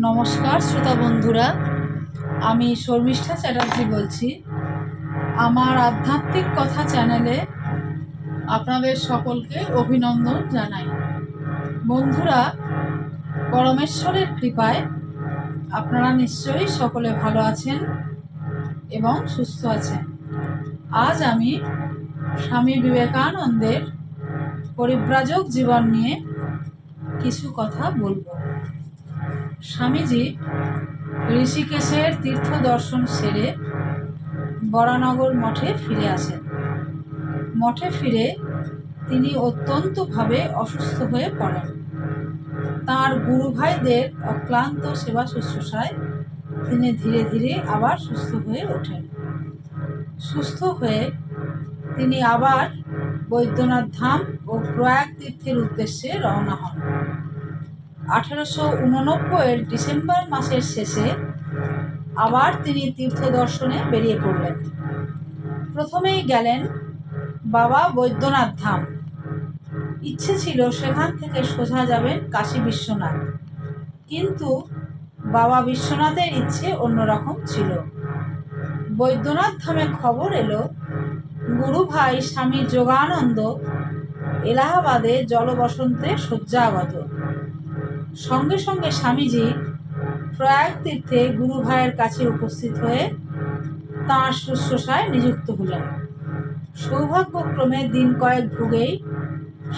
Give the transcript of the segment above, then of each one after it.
নমস্কার শ্রোতা বন্ধুরা, আমি শর্মিষ্ঠা চ্যাটার্জি বলছি। আমার আধ্যাত্মিক কথা চ্যানেলে আপনাদের সকলকে অভিনন্দন জানাই। বন্ধুরা, পরমেশ্বরের কৃপায় আপনারা নিশ্চয়ই সকলে ভালো আছেন এবং সুস্থ আছেন। আজ আমি স্বামী বিবেকানন্দের পরিব্রাজক জীবন নিয়ে কিছু কথা বলবো। স্বামীজি ঋষিকেশের তীর্থ দর্শন সেরে বরানগর মঠে ফিরে আসেন। মঠে ফিরে তিনি অত্যন্তভাবে অসুস্থ হয়ে পড়েন। তাঁর গুরু ভাইদের অক্লান্ত সেবা শুশ্রূষায় তিনি ধীরে ধীরে আবার সুস্থ হয়ে ওঠেন। সুস্থ হয়ে তিনি আবার বৈদ্যনাথ ধাম ও প্রয়াগ তীর্থের উদ্দেশ্যে রওনা হন। 1889 ডিসেম্বর মাসের শেষে আবার তিনি তীর্থ দর্শনে বেরিয়ে পড়লেন। প্রথমেই গেলেন বাবা বৈদ্যনাথ ধাম। ইচ্ছে ছিল সেখান থেকে সোজা যাবেন কাশী বিশ্বনাথ, কিন্তু বাবা বিশ্বনাথের ইচ্ছে অন্যরকম ছিল। বৈদ্যনাথ ধামে খবর এলো গুরু ভাই স্বামী যোগানন্দ এলাহাবাদে জলবসন্তে শয্যাগত। সঙ্গে সঙ্গে স্বামীজি প্রয়াগ তীর্থে গুরু ভাইয়ের কাছে উপস্থিত হয়ে তাঁর শুশ্রূষায় নিযুক্ত হলেন। সৌভাগ্যক্রমে দিন কয়েক ভোগেই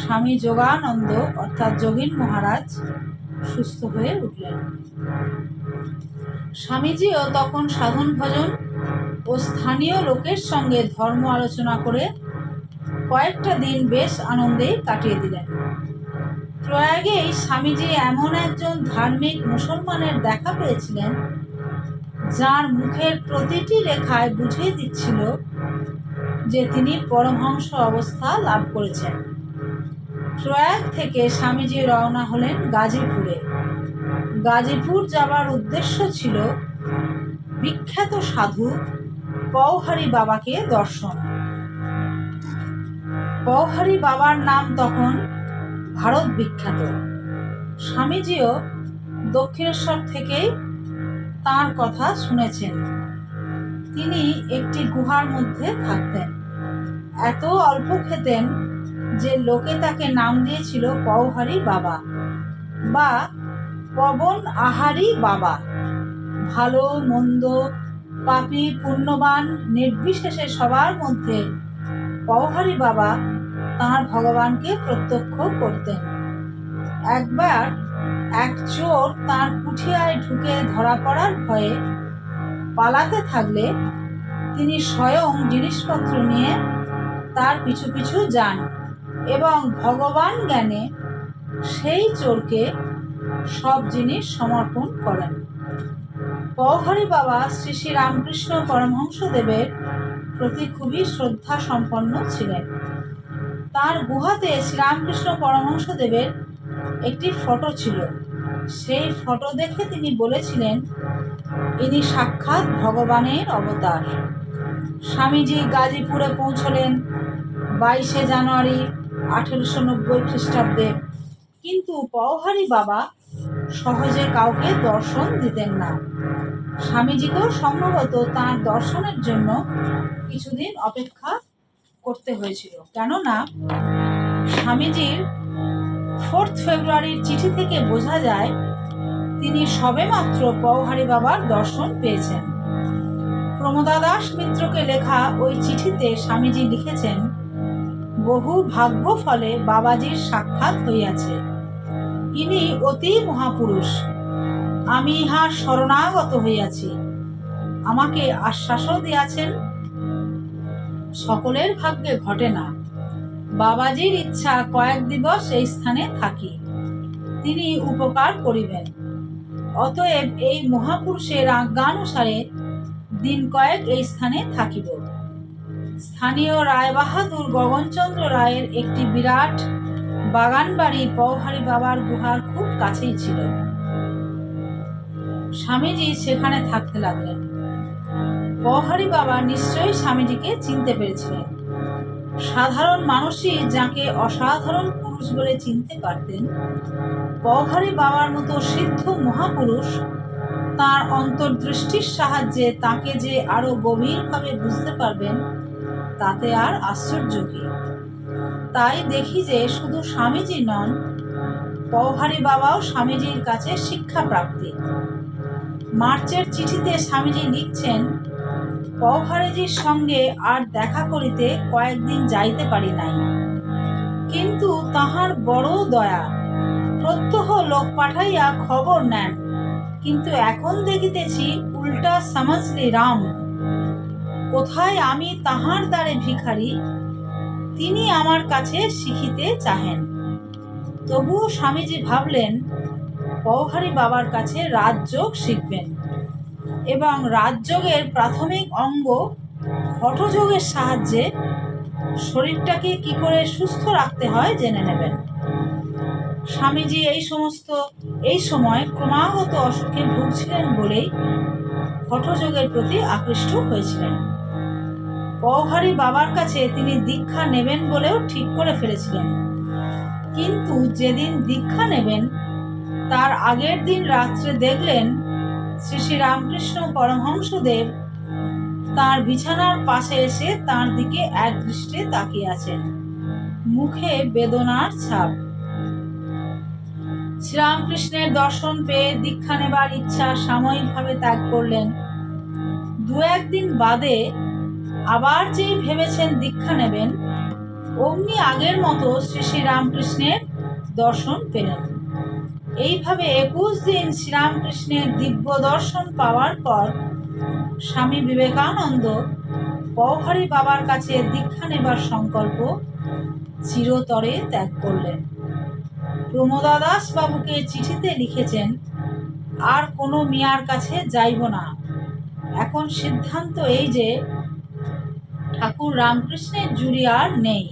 স্বামী যোগানন্দ অর্থাৎ যোগীন মহারাজ সুস্থ হয়ে উঠলেন। স্বামীজিও তখন সাধন ভজন ও স্থানীয় লোকের সঙ্গে ধর্ম আলোচনা করে কয়েকটা দিন বেশ আনন্দেই কাটিয়ে দিলেন। প্রয়াগেই স্বামীজি এমন একজন ধার্মিক মুসলমানের দেখা পেয়েছিলেন যার মুখের প্রতিটি রেখায় বুঝিয়ে দিচ্ছিল যে তিনি পরমহংস অবস্থা লাভ করেছেন। প্রয়াগ থেকে স্বামীজি রওনা হলেন গাজীপুরে। গাজীপুর যাবার উদ্দেশ্য ছিল বিখ্যাত সাধু পওহারী বাবাকে দর্শন। পওহারী বাবার নাম তখন ভারত বিখ্যাত। স্বামীজিও দক্ষিণেশ্বর থেকেই তাঁর কথা শুনেছেন। তিনি একটি গুহার মধ্যে থাকতেন। এত অল্প খেতেন যে লোকে তাকে নাম দিয়েছিল পওহারী বাবা বা পবন আহারী বাবা। ভালো মন্দ, পাপী পুণ্যবান নির্বিশেষে সবার মধ্যে পওহারী বাবা তাঁর ভগবানকে প্রত্যক্ষ করতেন। একবার এক চোর তাঁর কুঠিয়ায় ঢুকে ধরা পড়ার ভয়ে পালাতে থাকলে তিনি স্বয়ং জিনিসপত্র নিয়ে তার পিছু পিছু যান এবং ভগবান জ্ঞানে সেই চোরকে সব জিনিস সমর্পণ করেন। পওহারী বাবা শ্রী শ্রী রামকৃষ্ণ পরমহংসদেবের প্রতি খুবই শ্রদ্ধা সম্পন্ন ছিলেন। তার গুহাতে শ্রীরামকৃষ্ণ পরমহংসদেবের একটি ফটো ছিল। সেই ফটো দেখে তিনি বলেছিলেন ইনি সাক্ষাৎ ভগবানের অবতার। স্বামীজি গাজীপুরে পৌঁছলেন 22 জানুয়ারি 1890 খ্রিস্টাব্দে। কিন্তু পওহারী বাবা সহজে কাউকে দর্শন দিতেন না। স্বামীজিকেও সম্ভবত তাঁর দর্শনের জন্য কিছুদিন অপেক্ষা করতে হয়েছিল, কেননা স্বামীজির 4 ফেব্রুয়ারির চিঠি থেকে বোঝা যায় তিনি সবেমাত্র পওহারী বাবার দর্শন পেয়েছেন। প্রমোদা দাস মিত্রকে লেখা ওই চিঠিতে স্বামীজি লিখেছেন, বহু ভাগ্য ফলে বাবাজির সাক্ষাৎ হইয়াছে। ইনি অতি মহাপুরুষ। আমি ইহার শরণাগত হইয়াছি। আমাকে আশ্বাসও দিয়াছেন সকলের ভাগ্যে ঘটে না। বাবাজির ইচ্ছা কয়েক দিবস এই স্থানে থাকি, তিনি উপকার করিবেন। অতএব এই মহাপুরুষের আজ্ঞানুসারে দিন কয়েক এই স্থানে থাকিব। স্থানীয় রায়বাহাদুর গগনচন্দ্র রায়ের একটি বিরাট বাগান বাড়ি পওহারী বাবার গুহার খুব কাছেই ছিল। স্বামীজি সেখানে থাকতে লাগলেন। পওহারী বাবা নিশ্চয়ই স্বামীজিকে চিনতে পেরেছিলেন। সাধারণ মানুষই যাকে অসাধারণ পুরুষ বলে চিনতে পারতেন, পওহারী বাবার মতো সিদ্ধ মহাপুরুষ তার অন্তর্দৃষ্টির সাহায্যে তাকে যে আরো গভীরভাবে বুঝতে পারবেন, তাতে আর আশ্চর্য কি। তাই দেখি যে শুধু স্বামীজি নন, পওহারী বাবাও স্বামীজির কাছে শিক্ষা প্রাপ্তি। মার্চের চিঠিতে স্বামীজি লিখছেন, পওহারীজির সঙ্গে আর দেখা করিতে কয়েকদিন যাইতে পারি নাই, কিন্তু তাহার বড় দয়া, প্রত্যহ লোক পাঠাইয়া খবর নেন, কিন্তু এখন দেখিতেছি উল্টা সমঝলি রাম। কোথায় আমি তাহার দ্বারে ভিখারি, তিনি আমার কাছে শিখিতে চাহেন। তবুও স্বামীজি ভাবলেন পওহারী বাবার কাছে রাজযোগ শিখবেন এবং রাজযোগের প্রাথমিক অঙ্গ হঠযোগের সাহায্যে শরীরটাকে কি করে সুস্থ রাখতে হয় জেনে নেবেন। স্বামীজি এই সময় ক্রমাগত অসুখে ভুগছিলেন বলেই হঠযোগের প্রতি আকৃষ্ট হয়েছিলেন। পওহারী বাবার কাছে তিনি দীক্ষা নেবেন বলেও ঠিক করে ফেলেছিলেন, কিন্তু যেদিন দীক্ষা নেবেন তার আগের দিন রাত্রে দেখলেন শ্রী শ্রী রামকৃষ্ণ পরমহংসদেব তার বিছানার পাশে এসে তার দিকে একদৃষ্টে তাকিয়ে আছেন, মুখে বেদনার ছাপ। শ্রীরামকৃষ্ণের দর্শন পেয়ে দীক্ষা নেবার ইচ্ছা সাময়িকভাবে ত্যাগ করলেন। দু একদিন বাদে আবার যেই ভেবেছেন দীক্ষা নেবেন, অমনি আগের মতো শ্রী শ্রী রামকৃষ্ণের দর্শন পেলেন। এইভাবে 21 দিন শ্রীরামকৃষ্ণের দিব্য দর্শন পাওয়ার পর স্বামী বিবেকানন্দ পওহারী বাবার কাছে দীক্ষা নেবার সংকল্প চিরতরে ত্যাগ করলেন। প্রমোদা দাস বাবুকে চিঠিতে লিখেছেন, আর কোনো মিয়ার কাছে যাইব না। এখন সিদ্ধান্ত এই যে ঠাকুর রামকৃষ্ণের জুড়ি আর নেই।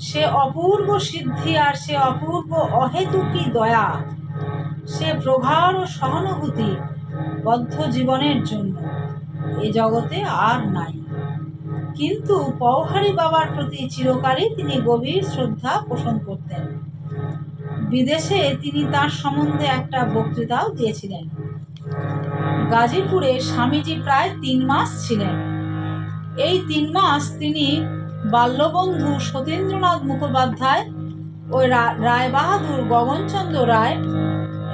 সে অপূর্ব সিদ্ধি আর সে অপূর্ব অহেতুকী দয়া, সে প্রগাঢ় সহানুভূতি বদ্ধ জীবনের জন্য এ জগতে আর নাই। কিন্তু পওহারী বাবার প্রতি চিরকালই তিনি গভীর শ্রদ্ধা পোষণ করতেন। বিদেশে তিনি তার সম্বন্ধে একটা বক্তৃতাও দিয়েছিলেন। গাজীপুরে স্বামীজি প্রায় 3 মাস ছিলেন। এই 3 মাস তিনি বাল্যবন্ধু সতীন্দ্রনাথ মুখোপাধ্যায় ও রায়বাহাদুর গগনচন্দ্র রায়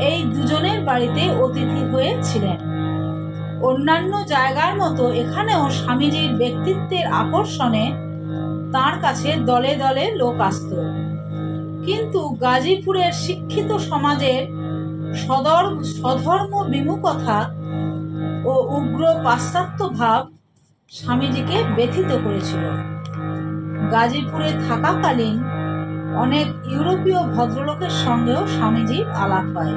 এই দুজনের বাড়িতে অতিথি হয়ে ছিলেন। অন্যান্য জায়গার মতো এখানেও স্বামীজির ব্যক্তিত্বের আকর্ষণে তার কাছে দলে দলে লোক আসত। কিন্তু গাজীপুরের শিক্ষিত সমাজের স্বধর্ম বিমুখতা ও উগ্র পাশ্চাত্য ভাব স্বামীজিকে ব্যথিত করেছিল। গাজীপুরে থাকাকালীন অনেক ইউরোপীয় ভদ্রলোকের সঙ্গেও স্বামীজির আলাপ হয়।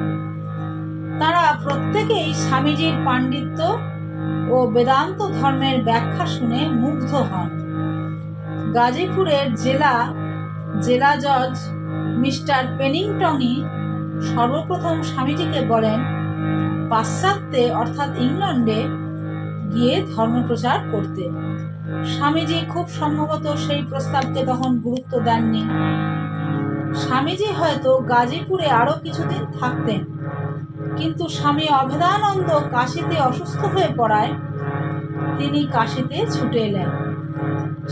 তারা প্রত্যেকেই স্বামীজির পাণ্ডিত্য ও বেদান্ত ধর্মের ব্যাখ্যা শুনে মুগ্ধ হন। গাজীপুরের জেলা জজ মিস্টার পেনিংটনই সর্বপ্রথম স্বামীজিকে বলেন পাশ্চাত্যে অর্থাৎ ইংল্যান্ডে গিয়ে ধর্মপ্রচার করতে। স্বামীজি খুব সম্ভবত সেই প্রস্তাবকে তখন গুরুত্ব দেননি। স্বামীজি হয়তো গাজীপুরে আরো কিছুদিন থাকতেন, কিন্তু স্বামী অভেদানন্দ কাশীতে অসুস্থ হয়ে পড়ায় তিনি কাশীতে ছুটে এলেন।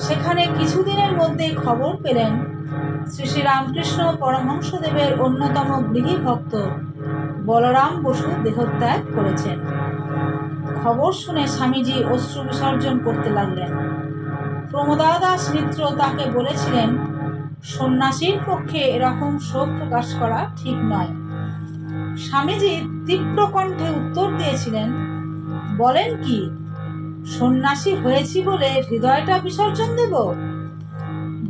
সেখানে কিছুদিনের মধ্যেই খবর পেলেন শ্রী শ্রী রামকৃষ্ণ পরমহংসদেবের অন্যতম গৃহী ভক্ত বলরাম বসু দেহত্যাগ করেছেন। খবর শুনে স্বামীজি অশ্রু বিসর্জন করতে লাগলেন। প্রমোদা দাস মিত্র তাকে বলেছিলেন, সন্ন্যাসীর পক্ষে এরকম শোক প্রকাশ করা ঠিক নয়। স্বামীজি তীব্র কণ্ঠে উত্তর দিয়েছিলেন, বলেন কি, সন্ন্যাসী হয়েছি বলে হৃদয়টা বিসর্জন দেব?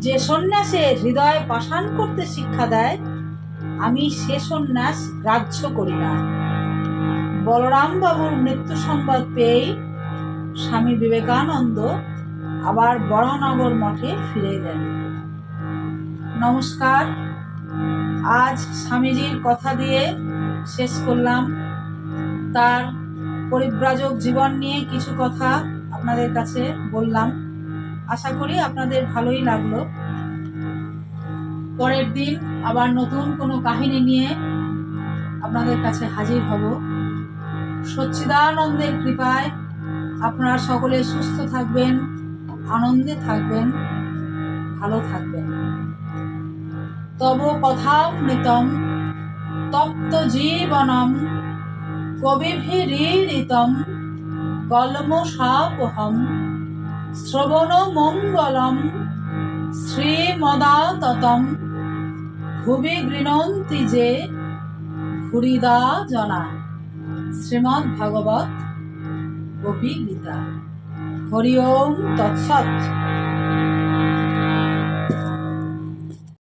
যে সন্ন্যাসে হৃদয় পাষাণ করতে শিক্ষা দেয়, আমি সে সন্ন্যাস গ্রাহ্য করি না। বলরাম বাবুর মৃত্যু সংবাদ পেয়েই স্বামী বিবেকানন্দ আবার বরাহনগর মঠে ফিরে এলেন। নমস্কার। আজ স্বামীজির কথা দিয়ে শেষ করলাম। তার পরিব্রাজক জীবন নিয়ে কিছু কথা আপনাদের কাছে বললাম। আশা করি আপনাদের ভালোই লাগলো। পরের দিন আবার নতুন কোনো কাহিনী নিয়ে আপনাদের কাছে হাজির হব। সচ্চিদানন্দের কৃপায় আপনারা সকলে সুস্থ থাকবেন, আনন্দে থাকবেন, ভালো থাকবেন। তব কথামৃতম তপ্ত জীবনম কবিভিরীড়িতম কলমশাপহম শ্রবণ মঙ্গলম শ্রীমদাততম ভুবি গৃণন্তি যে ভুরিদা জনা। শ্রীমদ্ ভাগবত গোপী গীতা। হরি ওম তৎসৎ।